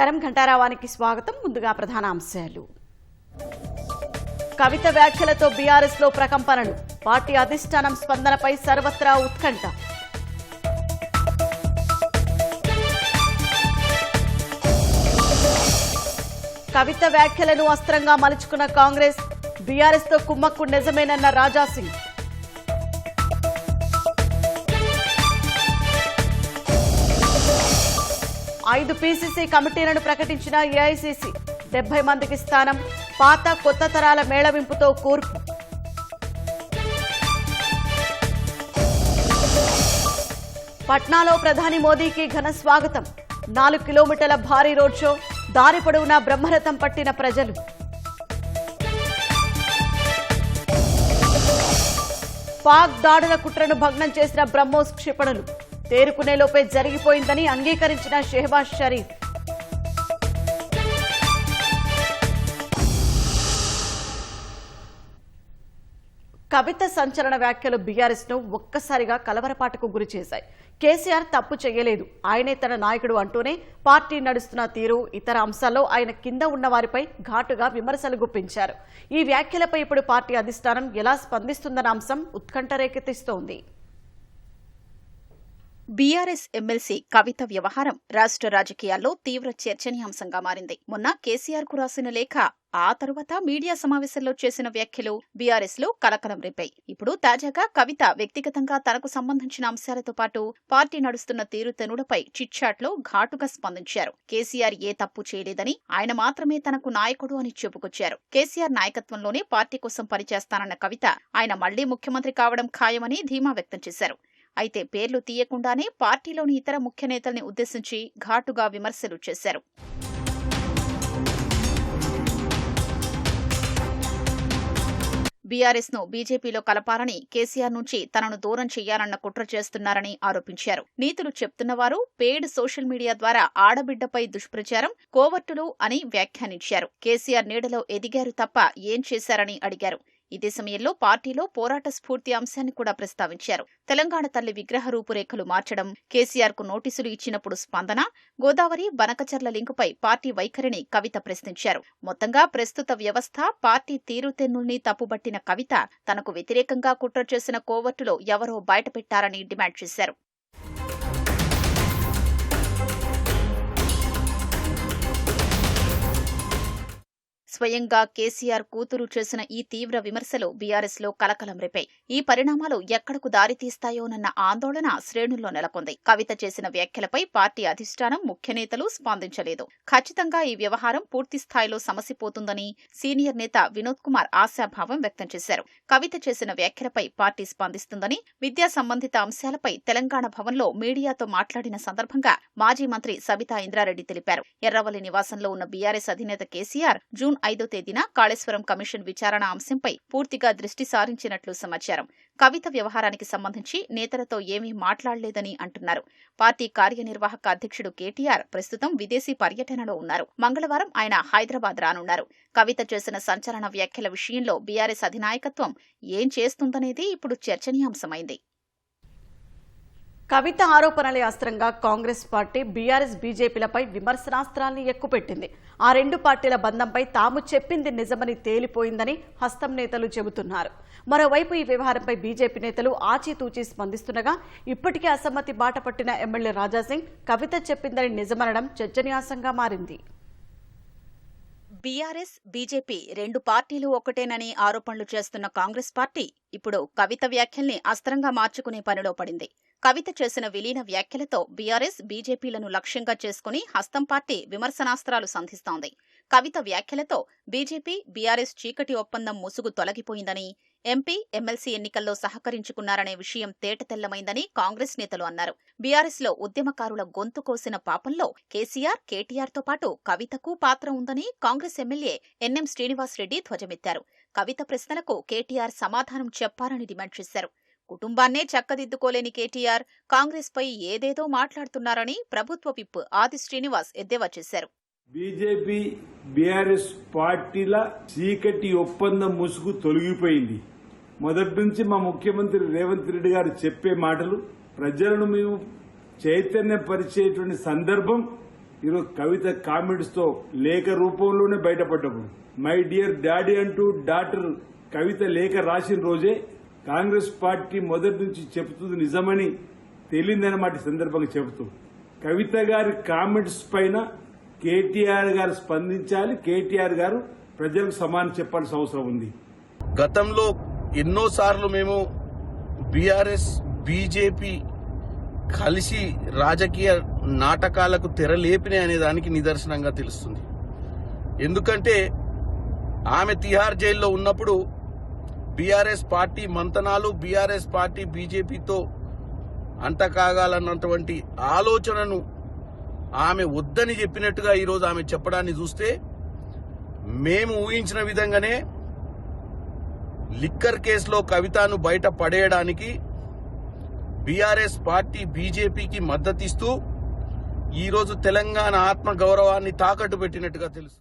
నమస్కారం. ఘంటారావానికి స్వాగతం. ముందుగా ప్రధాన అంశాలు. కవిత వ్యాఖ్యలతో బీఆర్ఎస్ లో ప్రకంపనలు. పార్టీ అధిష్టానం స్పందనపై సర్వత్రా ఉత్కంఠ. కవిత వ్యాఖ్యలను అస్త్రంగా మలుచుకున్న కాంగ్రెస్. బీఆర్ఎస్ తో కుమ్మక్కు నిజమేనన్న రాజాసింగ్. ఐదు పీసీసీ కమిటీలను ప్రకటించిన ఏఐసీసీ. 70 మందికి స్థానం. పాత కొత్త తరాల మేళవింపుతో కూర్పు. పట్నాలో ప్రధాని మోదీకి ఘన స్వాగతం. 4 కిలోమీటర్ల భారీ రోడ్ షో. దారి పొడవునా బ్రహ్మరథం పట్టిన ప్రజలు. పాక్ దాడుల కుట్రను భగ్నం చేసిన బ్రహ్మోస్ క్షిపణులు. తేరుకునేలోపే జరిగిపోయిందని అంగీకరించిన షెహబాజ్ షరీఫ్. కవిత సంచలన వ్యాఖ్యలు బీఆర్ఎస్ ను ఒక్కసారిగా కలవరపాటుకు గురి చేశాయి. కేసీఆర్ తప్పు చేయలేదు, ఆయనే తన నాయకుడు అంటూనే పార్టీ నడుస్తున్న తీరు, ఇతర అంశాల్లో ఆయన కింద ఉన్న వారిపై ఘాటుగా విమర్శలు గుప్పించారు. ఈ వ్యాఖ్యలపై ఇప్పుడు పార్టీ అధిష్టానం ఎలా స్పందిస్తుందన్న అంశం ఉత్కంఠ రేకెత్తిస్తోంది. బీఆర్ఎస్ ఎమ్మెల్సీ కవిత వ్యవహారం రాష్ట్ర రాజకీయాల్లో తీవ్ర చర్చనీయాంశంగా మారింది. మొన్న కేసీఆర్ కు రాసిన లేఖ, ఆ తరువాత మీడియా సమావేశంలో చేసిన వ్యాఖ్యలు బీఆర్ఎస్ లో కలకలం రేపాయి. ఇప్పుడు తాజాగా కవిత వ్యక్తిగతంగా తనకు సంబంధించిన అంశాలతో పాటు పార్టీ నడుస్తున్న తీరుతెన్నులపై చిట్చాట్లో ఘాటుగా స్పందించారు. కేసీఆర్ ఏ తప్పు చేయలేదని, ఆయన మాత్రమే తనకు నాయకుడు అని చెప్పుకొచ్చారు. కేసీఆర్ నాయకత్వంలోనే పార్టీ కోసం పనిచేస్తానన్న కవిత ఆయన మళ్లీ ముఖ్యమంత్రి కావడం ఖాయమని ధీమా వ్యక్తం చేశారు. అయితే పేర్లు తీయకుండానే పార్టీలోని ఇతర ముఖ్య నేతల్ని ఉద్దేశించి ఘాటుగా విమర్శలు చేశారు. బీఆర్ఎస్ ను బీజేపీలో కలపాలని, కేసీఆర్ నుంచి తనను దూరం చెయ్యాలన్న కుట్ర చేస్తున్నారని ఆరోపించారు. నీతులు చెప్తున్నవారు పెయిడ్ సోషల్ మీడియా ద్వారా ఆడబిడ్డపై దుష్ప్రచారం, కోవర్టులు అని వ్యాఖ్యానించారు. కేసీఆర్ నీడలో ఎదిగారు తప్ప ఏం చేశారని అడిగారు. ఇదే సమయంలో పార్టీలో పోరాట స్ఫూర్తి అంశాన్ని కూడా ప్రస్తావించారు. తెలంగాణ తల్లి విగ్రహ రూపురేఖలు మార్చడం, కేసీఆర్ కు నోటీసులు ఇచ్చినప్పుడు స్పందన, గోదావరి బనకచర్ల లింకుపై పార్టీ వైఖరిని కవిత ప్రశ్నించారు. మొత్తంగా ప్రస్తుత వ్యవస్థ, పార్టీ తీరుతెన్నుల్ని తప్పుబట్టిన కవిత తనకు వ్యతిరేకంగా కుట్ర చేసిన కోవర్టులో ఎవరో బయటపెట్టారని డిమాండ్ చేశారు. స్వయంగా కేసీఆర్ కూతురు చేసిన ఈ తీవ్ర విమర్శలు బీఆర్ఎస్ లో కలకలం రేపాయి. ఈ పరిణామాలు ఎక్కడకు దారితీస్తాయోనన్న ఆందోళన శ్రేణుల్లో నెలకొంది. కవిత చేసిన వ్యాఖ్యలపై పార్టీ అధిష్టానం, ముఖ్య నేతలు స్పందించలేదు. ఖచ్చితంగా ఈ వ్యవహారం పూర్తి స్థాయిలో సమసిపోతుందని సీనియర్ నేత వినోద్ కుమార్ ఆశాభావం వ్యక్తం చేశారు. కవిత చేసిన వ్యాఖ్యలపై పార్టీ స్పందిస్తుందని, విద్యా సంబంధిత అంశాలపై తెలంగాణ భవన్లో మీడియాతో మాట్లాడిన సందర్భంగా మాజీ మంత్రి సబితా ఇంద్రారెడ్డి తెలిపారు. ఎర్రవల్లి నివాసంలో ఉన్న బీఆర్ఎస్ అధినేత కేసీఆర్ జూన్ 5వ తేదీన కాళేశ్వరం కమిషన్ విచారణ అంశంపై పూర్తిగా దృష్టి సారించినట్లు సమాచారం. కవిత వ్యవహారానికి సంబంధించి నేతలతో ఏమీ మాట్లాడలేదని అంటున్నారు. పార్టీ కార్యనిర్వాహక అధ్యక్షుడు కేటీఆర్ ప్రస్తుతం విదేశీ పర్యటనలో ఉన్నారు. మంగళవారం ఆయన హైదరాబాద్ రానున్నారు. కవిత చేసిన సంచలన వ్యాఖ్యల విషయంలో బీఆర్ఎస్ అధినాయకత్వం ఏం చేస్తుందనేది ఇప్పుడు చర్చనీయాంశమైంది. కవిత ఆరోపణలే అస్త్రంగా కాంగ్రెస్ పార్టీ బీఆర్ఎస్ బీజేపీలపై విమర్శనాస్త్రాల్ని ఎక్కుపెట్టింది. ఆ రెండు పార్టీల బంధంపై తాము చెప్పింది నిజమని తేలిపోయిందని హస్తం నేతలు చెబుతున్నారు. మరోవైపు ఈ వ్యవహారంపై బీజేపీ నేతలు ఆచితూచి స్పందిస్తుండగా ఇప్పటికే అసమ్మతి బాట పట్టిన ఎమ్మెల్యే రాజాసింగ్ కవిత చెప్పిందని నిజమనడం చర్చనీయాంశంగా మారింది. బీఆర్ఎస్, బీజేపీ రెండు పార్టీలు ఒకటేనని ఆరోపణలు చేస్తున్న కాంగ్రెస్ పార్టీ ఇప్పుడు కవిత వ్యాఖ్యల్ని అస్త్రంగా మార్చుకునే పనిలో పడింది. కవిత చేసిన విలీన వ్యాఖ్యలతో బీఆర్ఎస్, బీజేపీలను లక్ష్యంగా చేసుకుని హస్తం పార్టీ విమర్శనాస్త్రాలు సంధిస్తోంది. కవిత వ్యాఖ్యలతో బీజేపీ, బీఆర్ఎస్ చీకటి ఒప్పందం ముసుగు తొలగిపోయిందని, ఎంపీ, ఎమ్మెల్సీ ఎన్నికల్లో సహకరించుకున్నారనే విషయం తేటతెల్లమైందని కాంగ్రెస్ నేతలు అన్నారు. బీఆర్ఎస్ లో ఉద్యమకారుల గొంతు కోసిన పాపంలో కేసీఆర్, కేటీఆర్తో పాటు కవితకు పాత్ర ఉందని కాంగ్రెస్ ఎమ్మెల్యే ఎన్ఎం శ్రీనివాసరెడ్డి ధ్వజమెత్తారు. కవిత ప్రశ్నలకు కేటీఆర్ సమాధానం చెప్పారని డిమాండ్ చేశారు. కుటుంబాన్నే చక్కదిద్దుకోలేని కేటీఆర్ కాంగ్రెస్ పై ఏదేదో మాట్లాడుతున్నారని ప్రభుత్వ విప్ ఆది శ్రీనివాస్ ఎద్దేవా చేశారు. బీజేపీ, బీఆర్ఎస్ పార్టీల చీకటి ఒప్పందం ముసుగు తొలగిపోయింది. మొదటి నుంచి మా ముఖ్యమంత్రి రేవంత్ రెడ్డి గారు చెప్పే మాటలు ప్రజలను మేము చైతన్యపరిచేటువంటి సందర్భం ఈరోజు కవిత కామెంట్స్ తో లేఖ రూపంలోనే బయటపడ్డప్పుడు మై డియర్ డాడీ అంటూ డాక్టర్ కవిత లేఖ రాసిన రోజే కాంగ్రెస్ పార్టీ మొదటి నుంచి చెబుతుంది నిజమని తేలిందన్నమాట సందర్భంగా చెబుతూ కవిత గారి కామెంట్స్ పైన కేటీఆర్ గారు స్పందించాలి, కేటీఆర్ గారు ప్రజలకు సమానం చెప్పాల్సిన అవసరం ఉంది. గతంలో ఎన్నోసార్లు మేము బీఆర్ఎస్ బీజేపీ కలిసి రాజకీయ నాటకాలకు తెరలేపినాయి అనే దానికి నిదర్శనంగా తెలుస్తుంది. ఎందుకంటే ఆమె తిహార్ జైల్లో ఉన్నప్పుడు బీఆర్ఎస్ పార్టీ మంతనాలు, బీఆర్ఎస్ పార్టీ బీజేపీతో అంటకాగాలన్నటువంటి ఆలోచనను ఆమె వద్దని చెప్పినట్టుగా ఈరోజు ఆమె చెప్పడాన్ని చూస్తే మేము ఊహించిన విధంగానే లిక్కర్ కేసులో కవితను బయట పడేయడానికి బీఆర్ఎస్ పార్టీ బీజేపీకి మద్దతిస్తూ ఈరోజు తెలంగాణ ఆత్మ గౌరవాన్ని తాకట్టు పెట్టినట్టుగా తెలుసు.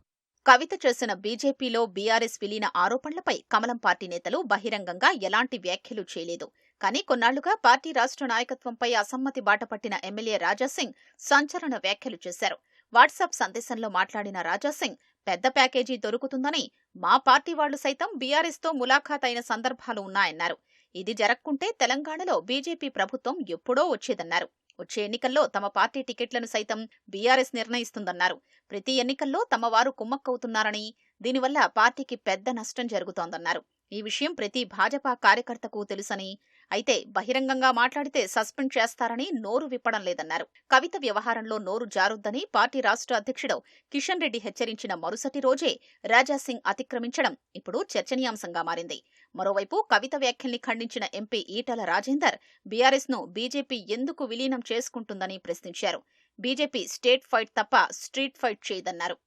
కవిత చేసిన బీజేపీలో బీఆర్ఎస్ విలీన ఆరోపణలపై కమలం పార్టీ నేతలు బహిరంగంగా ఎలాంటి వ్యాఖ్యలు చేయలేదు. కానీ కొన్నాళ్లుగా పార్టీ రాష్ట్ర నాయకత్వంపై అసమ్మతి బాటపట్టిన ఎమ్మెల్యే రాజాసింగ్ సంచలన వ్యాఖ్యలు చేశారు. వాట్సాప్ సందేశంలో మాట్లాడిన రాజాసింగ్ పెద్ద ప్యాకేజీ దొరుకుతుందని మా పార్టీ వాళ్లు సైతం బీఆర్ఎస్తో ములాఖాత్ అయిన సందర్భాలు ఉన్నాయన్నారు. ఇది జరక్కుంటే తెలంగాణలో బీజేపీ ప్రభుత్వం ఎప్పుడో వచ్చేదన్నారు. వచ్చే ఎన్నికల్లో తమ పార్టీ టికెట్లను సైతం బీఆర్ఎస్ నిర్ణయిస్తుందన్నారు. ప్రతి ఎన్నికల్లో తమ వారు కుమ్మక్కవుతున్నారని, దీనివల్ల పార్టీకి పెద్ద నష్టం జరుగుతోందన్నారు. ఈ విషయం ప్రతి భాజపా కార్యకర్తకు తెలుసని, అయితే బహిరంగంగా మాట్లాడితే సస్పెండ్ చేస్తారని నోరు విప్పడం లేదన్నారు. కవిత వ్యవహారంలో నోరు జారుద్దని పార్టీ రాష్ట్ర అధ్యక్షుడు కిషన్ రెడ్డి హెచ్చరించిన మరుసటి రోజే రాజాసింగ్ అతిక్రమించడం ఇప్పుడు చర్చనీయాంశంగా మారింది. మరోవైపు కవిత వ్యాఖ్యల్ని ఖండించిన ఎంపీ ఈటల రాజేందర్ బీఆర్ఎస్ ను బీజేపీ ఎందుకు విలీనం చేసుకుంటుందని ప్రశ్నించారు. బీజేపీ స్టేట్ ఫైట్ తప్ప స్ట్రీట్ ఫైట్ చేయదన్నారు.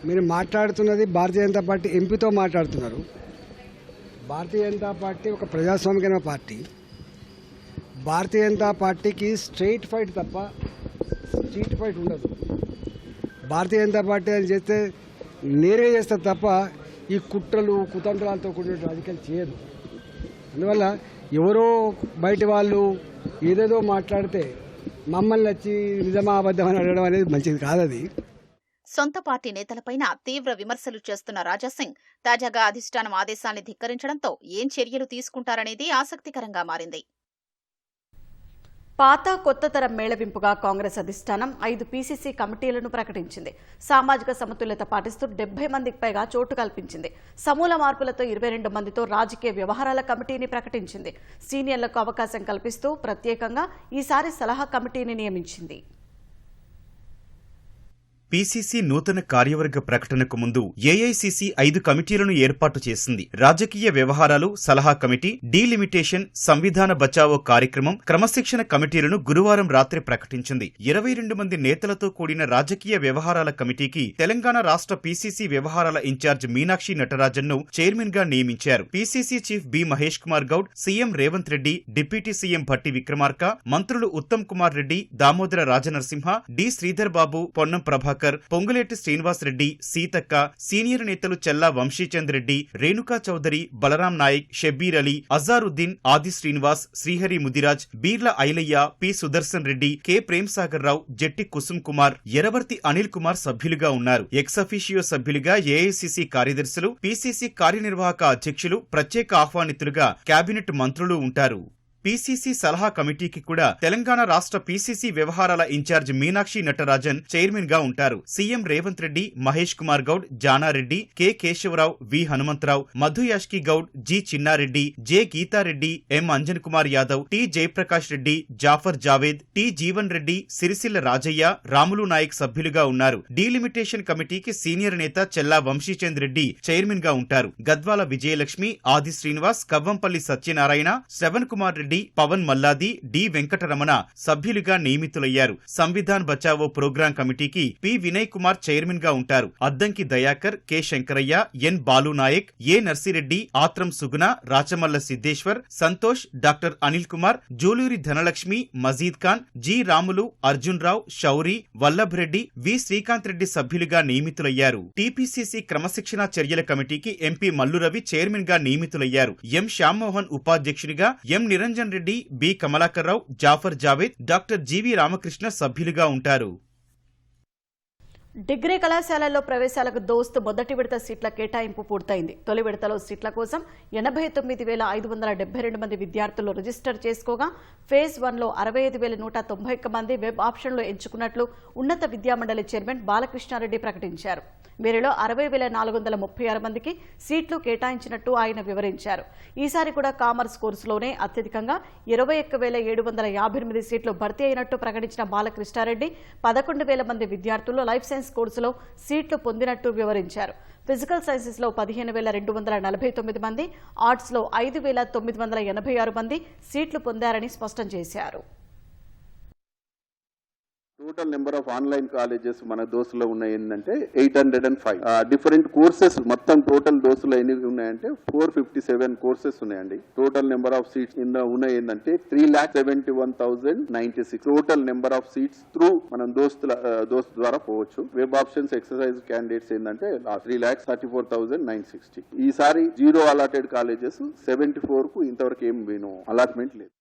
మీరు మాట్లాడుతున్నది భారతీయ జనతా పార్టీ ఎంపీతో మాట్లాడుతున్నారు. భారతీయ జనతా పార్టీ ఒక ప్రజాస్వామికమైన పార్టీ. భారతీయ జనతా పార్టీకి స్ట్రైట్ ఫైట్ తప్ప స్ట్రీట్ ఫైట్ ఉండదు. భారతీయ జనతా పార్టీ అని చేస్తే నేరుగా చేస్తారు తప్ప ఈ కుట్రలు కుతంత్రాలతో కూడిన రాజకీయాలు చేయదు. అందువల్ల ఎవరో బయట వాళ్ళు ఏదేదో మాట్లాడితే మమ్మల్ని వచ్చి నిజమా అబద్ధమని అడగడం అనేది మంచిది కాదది. సొంత పార్టీ నేతలపైన తీవ్ర విమర్శలు చేస్తున్న రాజాసింగ్ తాజాగా అధిష్టానం ఆదేశాల్ని ధిక్కరించడంతో ఏం చర్యలు తీసుకుంటారనేది ఆసక్తికరంగా మారింది. పాత కొత్త తరం మేళవింపుగా కాంగ్రెస్ అధిష్టానం 5 పీసీసీ కమిటీలను ప్రకటించింది. సామాజిక సమతుల్యత పాటిస్తూ 70 మందికి పైగా చోటు కల్పించింది. సమూల మార్పులతో 22 మందితో రాజకీయ వ్యవహారాల కమిటీని ప్రకటించింది. సీనియర్లకు అవకాశం కల్పిస్తూ ప్రత్యేకంగా ఈసారి సలహా కమిటీని నియమించింది. పీసీసీ నూతన కార్యవర్గ ప్రకటనకు ముందు ఏఐసీసీ 5 కమిటీలను ఏర్పాటు చేసింది. రాజకీయ వ్యవహారాలు సలహా కమిటీ, డీలిమిటేషన్, సంవిధాన బచావో కార్యక్రమం, క్రమశిక్షణ కమిటీలను గురువారం రాత్రి ప్రకటించింది. 22 మంది నేతలతో కూడిన రాజకీయ వ్యవహారాల కమిటీకి తెలంగాణ రాష్ట్ర పీసీసీ వ్యవహారాల ఇన్ఛార్జ్ మీనాక్షి నటరాజన్ ను చైర్మన్ గా నియమించారు. PCC chief B Mahesh Kumar Goud, CM Revanth Reddy, deputy CM Bhatti Vikramarka, మంత్రులు ఉత్తమ్ కుమార్ రెడ్డి, దామోదర రాజనరసింహ, డి శ్రీధర్ బాబు, పొన్నం ప్రభాకర్, పొంగులేటి శ్రీనివాస్ రెడ్డి, సీతక్క, సీనియర్ నేతలు చెల్లా వంశీచంద్ రెడ్డి, రేణుకా చౌదరి, బలరాం నాయక్, షబ్బీర్ అలీ, అజారుద్దీన్, ఆది శ్రీనివాస్, శ్రీహరి ముదిరాజ్, బీర్ల ఐలయ్య, పి సుదర్శన్ రెడ్డి, కె ప్రేమ్సాగర్ రావు, జట్టి కుసుమ్ కుమార్, ఎరవర్తి అనిల్ కుమార్ సభ్యులుగా ఉన్నారు. ఎక్స్ అఫీషియో సభ్యులుగా ఏఐసీసీ కార్యదర్శులు, పీసీసీ కార్యనిర్వాహక అధ్యక్షులు, ప్రత్యేక ఆహ్వానితులుగా కేబినెట్ మంత్రులు ఉంటారు. పీసీసీ సలహా కమిటీకి కూడా తెలంగాణ రాష్ట్ర పీసీసీ వ్యవహారాల ఇన్ఛార్జ్ మీనాక్షి నటరాజన్ చైర్మన్ గా ఉంటారు. సీఎం రేవంత్ రెడ్డి, మహేష్ కుమార్ గౌడ్, జానారెడ్డి, కె కేశవరావు, వి హనుమంతరావు, మధు యాష్కి గౌడ్, జి చిన్నారెడ్డి, జె గీతారెడ్డి, ఎం అంజన్ కుమార్ యాదవ్, టి జయప్రకాష్ రెడ్డి, జాఫర్ జావేద్, టి జీవన్ రెడ్డి, సిరిసిల్ల రాజయ్య, రాములు నాయక్ సభ్యులుగా ఉన్నారు. డీలిమిటేషన్ కమిటీకి సీనియర్ నేత చెల్లా వంశీచంద్ రెడ్డి చైర్మన్ గా ఉంటారు. గద్వాల విజయలక్ష్మి, ఆది శ్రీనివాస్, కవ్వంపల్లి సత్యనారాయణ, శ్రవణ్ కుమార్ రెడ్డి, పవన్ మల్లాది, డి వెంకటరమణ సభ్యులుగా నియమితులయ్యారు. సంవిధాన్ బచావో ప్రోగ్రాం కమిటీకి పి వినయ్ కుమార్ చైర్మన్ గా ఉంటారు. అద్దంకి దయాకర్, కె శంకరయ్య, ఎన్ బాలునాయక్, ఏ నర్సిరెడ్డి, ఆత్రం సుగుణ, రాచమల్ల సిద్దేశ్వర్, సంతోష్, డాక్టర్ అనిల్ కుమార్, జూలూరి ధనలక్ష్మి, మజీద్ ఖాన్, జి రాములు, అర్జున్ రావు, శౌరి, వల్లభ్ రెడ్డి, వి శ్రీకాంత్ రెడ్డి సభ్యులుగా నియమితులయ్యారు. టీపీసీసీ క్రమశిక్షణ చర్యల కమిటీకి ఎంపీ మల్లురవి చైర్మన్ గా నియమితులయ్యారు. ఎం శ్యామ్మోహన్ ఉపాధ్యక్షుడిగా, ఎం నిరంజన్ రెడ్డి, బి కమలాకర్ రావు, జాఫర్ జావేద్, డాక్టర్ జీవి రామకృష్ణ సభ్యులుగా ఉంటారు. డిగ్రీ కళాశాలల్లో ప్రవేశాలకు దోస్తు మొదటి విడత సీట్ల కేటాయింపు పూర్తయింది. తొలి విడతలో సీట్ల కోసం 89,572 మంది విద్యార్థులు రిజిస్టర్ చేసుకోగా ఫేజ్ 1లో 65,191 మంది వెబ్ ఆప్షన్లు ఎంచుకున్నట్లు ఉన్నత విద్యామండలి చైర్మన్ బాలకృష్ణారెడ్డి ప్రకటించారు. వీరిలో 60,436 మందికి సీట్లు కేటాయించినట్టు ఆయన వివరించారు. ఈసారి కూడా కామర్స్ కోర్సులోనే అత్యధికంగా 21,758 సీట్లు భర్తీ అయినట్టు ప్రకటించిన బాలకృష్ణారెడ్డి 11,000 మంది విద్యార్థులు లైఫ్ సైన్స్ కోర్సులో సీట్లు పొందినట్టు వివరించారు. ఫిజికల్ సైన్సెస్లో 15,249 మంది, ఆర్ట్స్లో 5,986 మంది సీట్లు పొందారని స్పష్టం చేశారు. Total number of online colleges మన దోస్తులో ఉన్నాయి ఏంటంటే 805. డిఫరెంట్ కోర్సెస్ మొత్తం టోటల్ దోస్తులో ఎన్ని ఉన్నాయంటే 457 కోర్సెస్ ఉన్నాయండి. టోటల్ నెంబర్ ఆఫ్ సీట్స్ ఉన్నాయి ఏంటంటే 3,71,096. Total number of seats through మనం దోస్తు ద్వారా పోవచ్చు. వెబ్ ఆప్షన్స్ ఎక్సర్సైజ్ క్యాండిడేట్స్ ఏంటంటే 3,34,960. ఈసారి 0 అలాటెడ్ కాలేజెస్ 74 కు ఇంతవరకు ఏం అలాట్మెంట్ లేదు.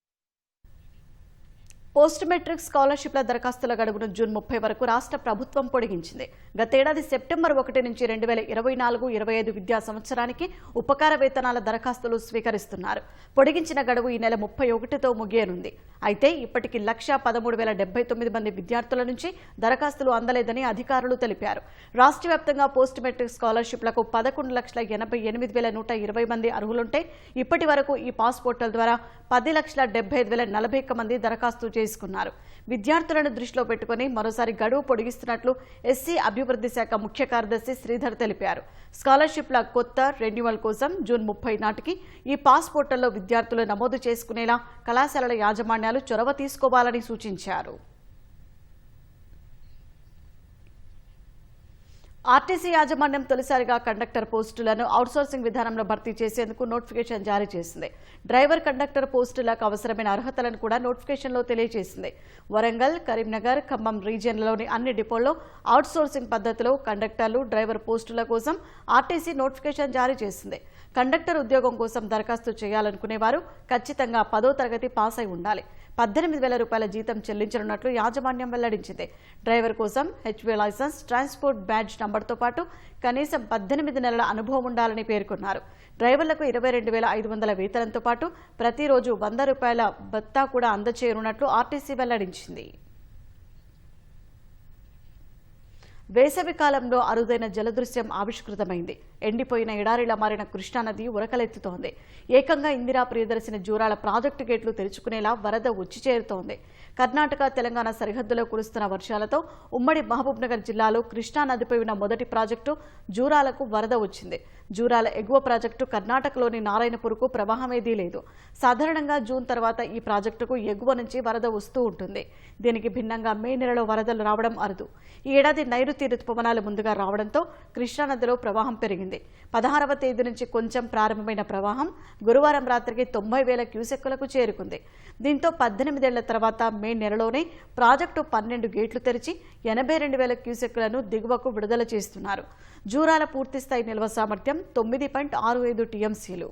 పోస్ట్ మెట్రిక్ స్కాలర్షిప్ల దరఖాస్తుల గడువును జూన్ 30 వరకు రాష్ట్ర ప్రభుత్వం పొడిగించింది. గతేడాది సెప్టెంబర్ 1 నుంచి 2024-25 విద్యా సంవత్సరానికి ఉపకార వేతనాల దరఖాస్తులు స్వీకరిస్తున్నారు. పొడిగించిన గడువు ఈ నెల 31తో ముగియనుంది. అయితే ఇప్పటికీ 1,13,079 మంది విద్యార్థుల నుంచి దరఖాస్తులు అందలేదని అధికారులు తెలిపారు. రాష్ట్ర వ్యాప్తంగా పోస్ట్ మెట్రిక్ స్కాలర్షిప్లకు 11,88,120 మంది అర్హులుంటే ఇప్పటి వరకు ఈ పాస్ పోర్టల్ ద్వారా 10,75,041 మంది దరఖాస్తు చేసుకున్నారు. విద్యార్థులను దృష్టిలో పెట్టుకుని మరోసారి గడువు పొడిగిస్తున్నట్లు ఎస్సీ అభివృద్ధి శాఖ ముఖ్య కార్యదర్శి శ్రీధర్ తెలిపారు. స్కాలర్షిప్ల కొత్త రెన్యువల్ కోసం జూన్ 30 నాటికి ఈ పాస్ పోర్టల్లో విద్యార్థులు నమోదు చేసుకునేలా కళాశాలల యాజమాన్యాలు చొరవ తీసుకోవాలని సూచించారు. ఆర్టీసీ యాజమాన్యం తొలిసారిగా కండక్టర్ పోస్టులను అవుట్సోర్సింగ్ విధానంలో భర్తీ చేసేందుకు నోటిఫికేషన్ జారీ చేసింది. డ్రైవర్ కండక్టర్ పోస్టులకు అవసరమైన అర్హతలను కూడా నోటిఫికేషన్లో తెలియజేసింది. వరంగల్, కరీంనగర్, ఖమ్మం రీజియన్లలోని అన్ని డిపోల్లో అవుట్సోర్సింగ్ పద్ధతిలో కండక్టర్లు, డ్రైవర్ పోస్టుల కోసం ఆర్టీసీ నోటిఫికేషన్ జారీ చేసింది. కండక్టర్ ఉద్యోగం కోసం దరఖాస్తు చేయాలనుకునేవారు ఖచ్చితంగా 10వ తరగతి పాస్ అయి ఉండాలి. 18,000 రూపాయల జీతం చెల్లించనున్నట్లు యాజమాన్యం వెల్లడించింది. డ్రైవర్ కోసం హెచ్వీ లైసెన్స్, ట్రాన్స్పోర్ట్ బ్యాడ్జ్ నంబర్తో పాటు కనీసం 18 నెలల అనుభవం ఉండాలని పేర్కొన్నారు. డ్రైవర్లకు 22,500 వేతనంతో పాటు ప్రతిరోజు 100 రూపాయల భత్తా కూడా అందచేయనున్నట్లు ఆర్టీసీ వెల్లడించింది. వేసవి కాలంలో అరుదైన జలదృశ్యం ఆవిష్కృతమైంది. ఎండిపోయిన ఎడారిలా మారిన కృష్ణానది ఉరకలెత్తుతోంది. ఏకంగా ఇందిరా ప్రియదర్శిని జూరాల ప్రాజెక్టు గేట్లు తెరుచుకునేలా వరద వచ్చి చేరుతోంది. కర్ణాటక, తెలంగాణ సరిహద్దులో కురుస్తున్న వర్షాలతో ఉమ్మడి మహబూబ్నగర్ జిల్లాలో కృష్ణానదిపై ఉన్న మొదటి ప్రాజెక్టు జూరాలకు వరద వచ్చింది. జూరాల ఎగువ ప్రాజెక్టు కర్ణాటకలోని నారాయణపూర్కు ప్రవాహమేదీ లేదు. సాధారణంగా జూన్ తర్వాత ఈ ప్రాజెక్టుకు ఎగువ నుంచి వరద వస్తూ ఉంటుంది. దీనికి భిన్నంగా మే నెలలో వరదలు రావడం అరుదు. ఈ ఏడాది నైరుతి రుతుపవనాలు ముందుగా రావడంతో కృష్ణానదిలో ప్రవాహం పెరిగింది. 16వ తేదీ నుంచి కొంచెం ప్రారంభమైన ప్రవాహం గురువారం రాత్రికి 90,000 క్యూసెక్కులకు చేరుకుంది. దీంతో 18 ఏళ్ల తర్వాత మే నెలలోనే ప్రాజెక్టు 12 గేట్లు తెరిచి 82,000 క్యూసెక్కులను దిగువకు విడుదల చేస్తున్నారు. జూరాల పూర్తిస్థాయి నిల్వ సామర్థ్యం 9.65 టీఎంసీలు.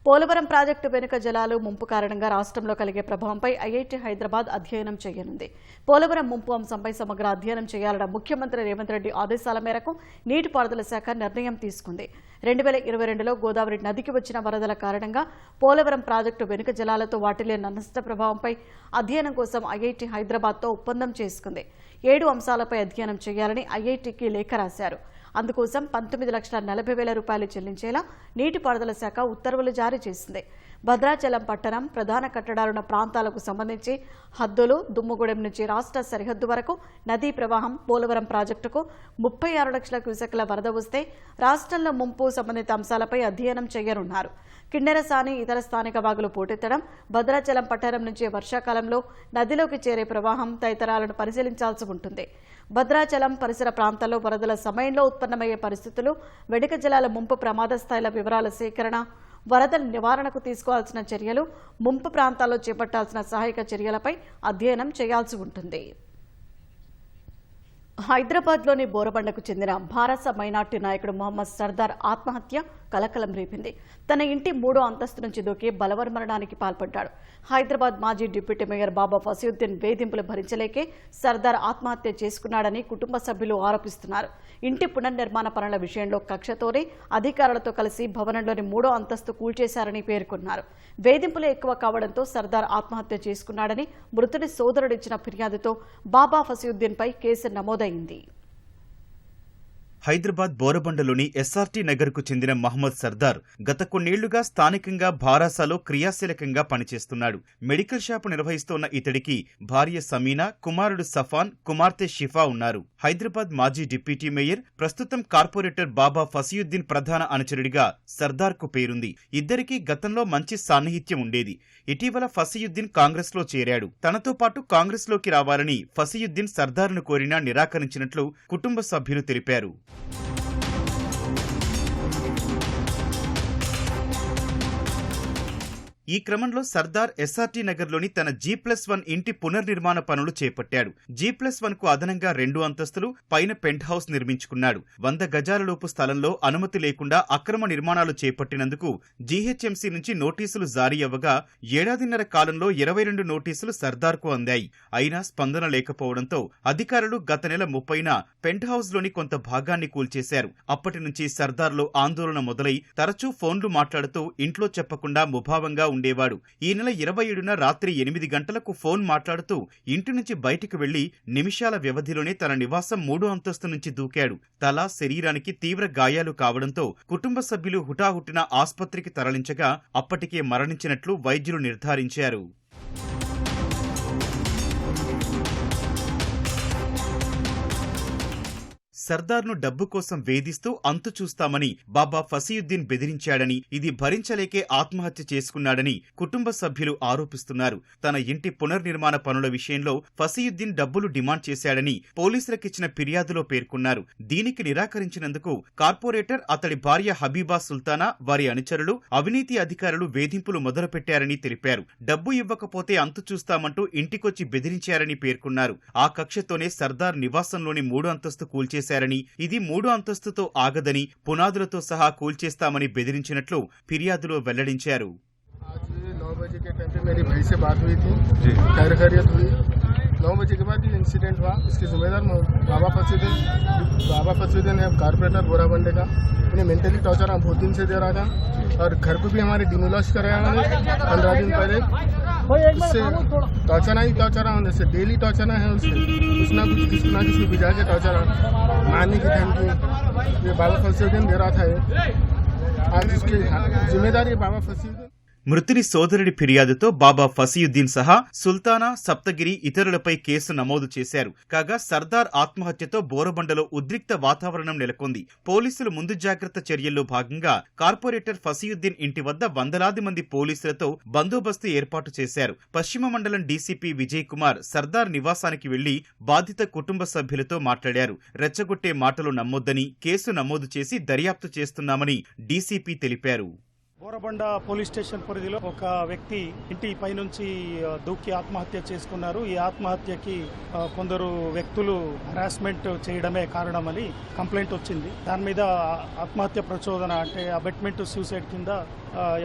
పోలవరం ప్రాజెక్టు వెనుక జలాలు ముంపు కారణంగా రాష్ట్రంలో కలిగే ప్రభావంపై ఐఐటీ హైదరాబాద్ అధ్యయనం చేయనుంది. పోలవరం ముంపు అంశంపై సమగ్ర అధ్యయనం చేయాలన్న ముఖ్యమంత్రి రేవంత్ రెడ్డి ఆదేశాల మేరకు నీటిపారుదల శాఖ నిర్ణయం తీసుకుంది. 2022లో గోదావరి నదికి వచ్చిన వరదల కారణంగా పోలవరం ప్రాజెక్టు వెనుక జలాలతో వాటిల్లిన నష్ట ప్రభావంపై అధ్యయనం కోసం ఐఐటీ హైదరాబాద్తో ఒప్పందం చేసుకుంది. 7 అంశాలపై అధ్యయనం చేయాలని ఐఐటీకి లేఖ రాశారు. అందుకోసం 19,40,000 రూపాయలు చెల్లించేలా నీటిపారుదల శాఖ ఉత్తర్వులు జారీ చేసింది. భద్రాచలం పట్టణం ప్రధాన కట్టడాలున్న ప్రాంతాలకు సంబంధించి హద్దులు, దుమ్ముగూడెం నుంచి రాష్ట్ర సరిహద్దు వరకు నదీ ప్రవాహం, పోలవరం ప్రాజెక్టుకు 36 లక్షల క్యూసెక్ల వరద వస్తే రాష్ట్రంలో ముంపు సంబంధిత అంశాలపై అధ్యయనం చేయనున్నారు. కిన్నెరసాని, ఇతర స్థానిక వాగులు పోటెత్తడం, భద్రాచలం పట్టణం నుంచి వర్షాకాలంలో నదిలోకి చేరే ప్రవాహం తదితరాలను పరిశీలించాల్సి ఉంటుంది. భద్రాచలం పరిసర ప్రాంతాల్లో వరదల సమయంలో ఉత్పన్నమయ్యే పరిస్థితులు, వెనుక జలాల ముంపు ప్రమాద స్థాయిల వివరాల సేకరణ, వరదల నివారణకు తీసుకోవాల్సిన చర్యలు, ముంపు ప్రాంతాల్లో చేపట్టాల్సిన సహాయక చర్యలపై అధ్యయనం చేయాల్సి ఉంటుంది. హైదరాబాద్లోని బోరబండకు చెందిన భారత మైనార్టీ నాయకుడు మొహమ్మద్ సర్దార్ ఆత్మహత్య కలకలం రేపింది. తన ఇంటి 3వ అంతస్తు నుంచి దూకి బలవన్మరణానికి పాల్పడ్డాడు. హైదరాబాద్ మాజీ డిప్యూటీ మేయర్ బాబా ఫసీయుద్దీన్ వేధింపులు భరించలేకే సర్దార్ ఆత్మహత్య చేసుకున్నాడని కుటుంబ సభ్యులు ఆరోపిస్తున్నారు. ఇంటి పునర్నిర్మాణ పనుల విషయంలో కక్షతోనే అధికారులతో కలిసి భవనంలోని 3వ అంతస్తు కూల్చేశారని పేర్కొన్నారు. వేధింపులు ఎక్కువ కావడంతో సర్దార్ ఆత్మహత్య చేసుకున్నాడని మృతుడి సోదరుడిచ్చిన ఫిర్యాదుతో బాబా ఫసీయుద్దీన్పై కేసు నమోదైంది. హైదరాబాద్ బోరబండలోని ఎస్ఆర్టీ నగర్కు చెందిన మహమ్మద్ సర్దార్ గత కొన్నేళ్లుగా స్థానికంగా భారాసాలో క్రియాశీలకంగా పనిచేస్తున్నాడు. మెడికల్ షాపు నిర్వహిస్తోన్న ఇతడికి భార్య సమీనా, కుమారుడు సఫాన్, కుమార్తె షిఫా ఉన్నారు. హైదరాబాద్ మాజీ డిప్యూటీ మేయర్, ప్రస్తుతం కార్పొరేటర్ బాబా ఫసీయుద్దీన్ ప్రధాన అనుచరుడిగా సర్దార్కు పేరుంది. ఇద్దరికీ గతంలో మంచి సాన్నిహిత్యం ఉండేది. ఇటీవల ఫసీయుద్దీన్ కాంగ్రెస్ లో చేరాడు. తనతో పాటు కాంగ్రెస్ లోకి రావాలని ఫసీయుద్దీన్ సర్దార్ను కోరినా నిరాకరించినట్లు కుటుంబ సభ్యులు తెలిపారు. ఈ క్రమంలో సర్దార్ ఎస్ఆర్టీ నగర్లోని తన G+1 ఇంటి పునర్నిర్మాణ పనులు చేపట్టాడు. G+1కు అదనంగా 2 అంతస్తులు, పైన పెంట్ హౌస్ నిర్మించుకున్నాడు. 100 గజాలలోపు స్థలంలో అనుమతి లేకుండా అక్రమ నిర్మాణాలు చేపట్టినందుకు జీహెచ్ఎంసీ నుంచి నోటీసులు జారీ అవ్వగా ఏడాదిన్నర కాలంలో 22 నోటీసులు సర్దార్కు అందాయి. అయినా స్పందన లేకపోవడంతో అధికారులు గత నెల 30న పెంట్ హౌస్లోని కొంత భాగాన్ని కూల్చేశారు. అప్పటి నుంచి సర్దార్లో ఆందోళన మొదలై తరచూ ఫోన్లు మాట్లాడుతూ ఇంట్లో చెప్పకుండా ముభావంగా ఉండేవాడు. ఈ నెల 27న రాత్రి 8 గంటలకు ఫోన్ మాట్లాడుతూ ఇంటి నుంచి బయటికి వెళ్లి నిమిషాల వ్యవధిలోనే తన నివాసం 3వ అంతస్తు నుంచి దూకాడు. తల, శరీరానికి తీవ్ర గాయాలు కావడంతో కుటుంబ సభ్యులు హుటాహుటిన ఆస్పత్రికి తరలించగా అప్పటికే మరణించినట్లు వైద్యులు నిర్ధారించారు. సర్దార్ను డబ్బు కోసం వేధిస్తూ అంతు చూస్తామని బాబా ఫసీయుద్దీన్ బెదిరించాడని, ఇది భరించలేకే ఆత్మహత్య చేసుకున్నాడని కుటుంబ సభ్యులు ఆరోపిస్తున్నారు. తన ఇంటి పునర్నిర్మాణ పనుల విషయంలో ఫసీయుద్దీన్ డబ్బులు డిమాండ్ చేశాడని పోలీసులకిచ్చిన ఫిర్యాదులో పేర్కొన్నారు. దీనికి నిరాకరించినందుకు కార్పొరేటర్, అతడి భార్య హబీబా సుల్తానా, వారి అనుచరులు, అవినీతి అధికారులు వేధింపులు మొదలుపెట్టారని తెలిపారు. డబ్బు ఇవ్వకపోతే అంతు చూస్తామంటూ ఇంటికొచ్చి బెదిరించారని పేర్కొన్నారు. ఆ కక్షతోనే సర్దార్ నివాసంలోని 3వ అంతస్తు కూల్చేశారు. ఇది 3వ అంతస్తుతో ఆగదని, పునాదులతో సహా కూల్చేస్తామని బెదిరించినట్లు ఫిర్యాదులో వెల్లడించారు. 9 बजे के टाइम पे मेरी भाई से बात हुई थी, खैरियत हुई. 9 बजे के बाद ये इंसिडेंट हुआ. इसके जिम्मेदार बाबा फसीयुद्दीन है, कारपोरेटर बोराबंडे का. उन्हें मेंटली टॉर्चर हम बहुत दिन से दे रहा था और घर को भी हमारे डिमोलिश कराया उन्होंने 15 दिन पहले. उससे टॉर्चर होने से डेली टॉर्चर है. उससे कुछ ना कुछ किसी भी जाके टॉर्चर मारने की धमकी ये बाबा फसीयुद्दीन दे रहा था. आज इसकी जिम्मेदारी बाबा फसीयुद्दीन. మృతుని సోదరుడి ఫిర్యాదుతో బాబా ఫసీయుద్దీన్ సహా సుల్తానా, సప్తగిరి ఇతరులపై కేసు నమోదు చేశారు. కాగా సర్దార్ ఆత్మహత్యతో బోరబండలో ఉద్రిక్త వాతావరణం నెలకొంది. పోలీసులు ముందు జాగ్రత్త చర్యల్లో భాగంగా కార్పొరేటర్ ఫసీయుద్దీన్ ఇంటి వద్ద వందలాది మంది పోలీసులతో బందోబస్తు ఏర్పాటు చేశారు. పశ్చిమ మండలం డీసీపీ విజయ్ కుమార్ సర్దార్ నివాసానికి వెళ్లి బాధిత కుటుంబ సభ్యులతో మాట్లాడారు. రెచ్చగొట్టే మాటలు నమ్మొద్దని, కేసు నమోదు చేసి దర్యాప్తు చేస్తున్నామని డీసీపీ తెలిపారు. బోరబండ పోలీస్ స్టేషన్ పరిధిలో ఒక వ్యక్తి ఇంటి పైనుంచి దూకి ఆత్మహత్య చేసుకున్నారు. ఈ ఆత్మహత్యకి కొందరు వ్యక్తులు హరాస్మెంట్ చేయడమే కారణమని కంప్లైంట్ వచ్చింది. దాని మీద ఆత్మహత్య ప్రచోదన అంటే అబెట్మెంట్ సూసైడ్ కింద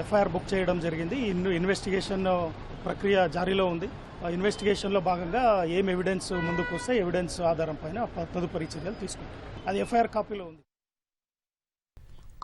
ఎఫ్ఐఆర్ బుక్ చేయడం జరిగింది. ఇన్వెస్టిగేషన్ ప్రక్రియ జారీలో ఉంది. ఇన్వెస్టిగేషన్లో భాగంగా ఏం ఎవిడెన్స్ ముందుకు వస్తే ఎవిడెన్స్ ఆధారం పైన తదుపరి చర్యలు తీసుకుంటాం. అది ఎఫ్ఐఆర్ కాపీలో ఉంది.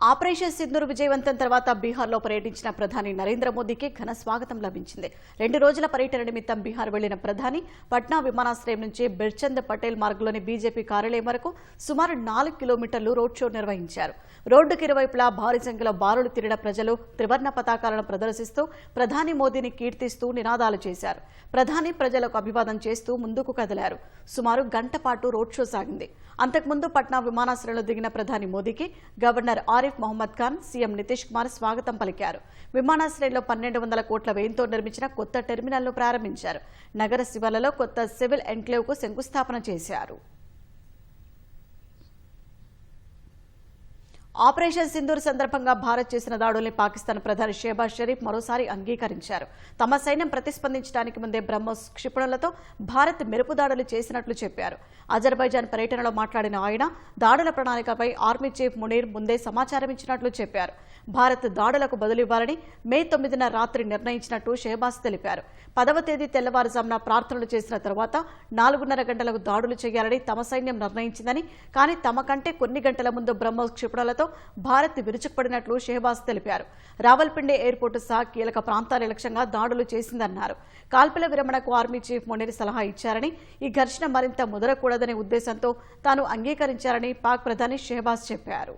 ఆపరేషన్ సింధూర్ విజయవంతం తర్వాత బీహార్లో పర్యటించిన ప్రధాని నరేంద్ర మోదీకి ఘన స్వాగతం లభించింది. 2 రోజుల పర్యటన నిమిత్తం బీహార్ వెళ్లిన ప్రధాని పట్నా విమానాశ్రయం నుంచి బిర్చంద్ పటేల్ మార్గ్లోని బీజేపీ కార్యాలయం వరకు సుమారు 4 కిలోమీటర్లు రోడ్ షో నిర్వహించారు. రోడ్డుకి ఇరువైపులా భారీ సంఖ్యలో బారులు తిరిగిన ప్రజలు త్రివర్ణ పతాకాలను ప్రదర్శిస్తూ ప్రధాని మోదీని కీర్తిస్తూ నినాదాలు చేశారు. ప్రధాని ప్రజలకు అభివాదం చేస్తూ ముందుకు కదిలారు. సుమారు గంట పాటు రోడ్ షో సాగింది. అంతకుముందు పట్నా విమానాశ్రయంలో దిగిన ప్రధాని మోదీకి గవర్నర్ ఆరిఫ్ మహమ్మద్ ఖాన్, సీఎం నితీష్ కుమార్ స్వాగతం పలికారు. విమానాశ్రయంలో 1200 కోట్ల వ్యయంతో నిర్మించిన కొత్త టెర్మినల్ను ప్రారంభించారు. నగర శివార్లలో కొత్త సివిల్ ఎన్క్లేవ్కు శంకుస్థాపన చేశారు. ఆపరేషన్ సింధూర్ సందర్భంగా భారత్ చేసిన దాడుల్ని పాకిస్తాన్ ప్రధాని షెహబాజ్ షరీఫ్ మరోసారి అంగీకరించారు. తమ సైన్యం ప్రతిస్పందించడానికి ముందే బ్రహ్మోస్ క్షిపణులతో భారత్ మెరుపు దాడులు చేసినట్లు చెప్పారు. అజర్బైజాన్ పర్యటనలో మాట్లాడిన ఆయన దాడుల ప్రణాళికపై ఆర్మీ చీఫ్ మునీర్ ముందే సమాచారం ఇచ్చినట్లు చెప్పారు. భారత్ దాడులకు బదులివ్వాలని మే 9న రాత్రి నిర్ణయించినట్టు షెహబాజ్ తెలిపారు. 10వ తేదీ తెల్లవారుజామున ప్రార్థనలు చేసిన తర్వాత 4:30 గంటలకు దాడులు చేయాలని తమ సైన్యం నిర్ణయించిందని, కానీ తమ కంటే కొన్ని గంటల ముందు బ్రహ్మోస్ క్షిపణులతో భారత్ విరుచుకుపడినట్లు షెహబాజ్ తెలిపారు. రావల్పిండి ఎయిర్పోర్టు సహా కీలక ప్రాంతాల లక్ష్యంగా దాడులు చేసిందన్నారు. కాల్పుల విరమణకు ఆర్మీ చీఫ్ మునీర్ సలహా ఇచ్చారని, ఈ ఘర్షణ మరింత ముదరకూడదనే ఉద్దేశంతో తాను అంగీకరించారని పాక్ ప్రధాని షెహబాజ్ చెప్పారు.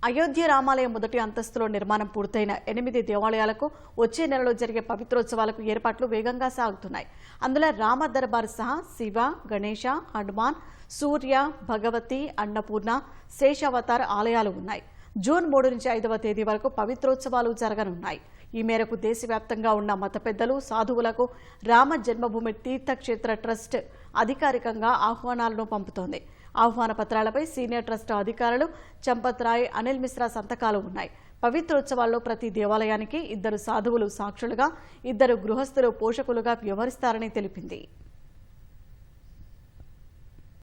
అయోధ్య రామాలయం మొదటి అంతస్తులో నిర్మాణం పూర్తయిన 8 దేవాలయాలకు వచ్చే నెలలో జరిగే పవిత్రోత్సవాలకు ఏర్పాట్లు వేగంగా సాగుతున్నాయి. అందులో రామ దర్బార్ సహా శివ, గణేశ, హనుమాన్, సూర్య, భగవతి, అన్నపూర్ణ, శేషావతార్ ఆలయాలు ఉన్నాయి. జూన్ 3 నుంచి 5వ తేదీ వరకు పవిత్రోత్సవాలు జరగనున్నాయి. ఈ మేరకు దేశవ్యాప్తంగా ఉన్న మత పెద్దలు, సాధువులకు రామ జన్మభూమి తీర్థక్షేత్ర ట్రస్ట్ అధికారికంగా ఆహ్వానాలను పంపుతోంది. ఆహ్వాన పత్రాలపై సీనియర్ ట్రస్ట్ అధికారులు చంపత్ రాయ్, అనిల్ మిశ్రా సంతకాలు ఉన్నాయి. పవిత్రోత్సవాల్లో ప్రతి దేవాలయానికి 2 సాధువులు సాక్షులుగా, 2 గృహస్థులు పోషకులుగా వ్యవహరిస్తారని తెలిపింది.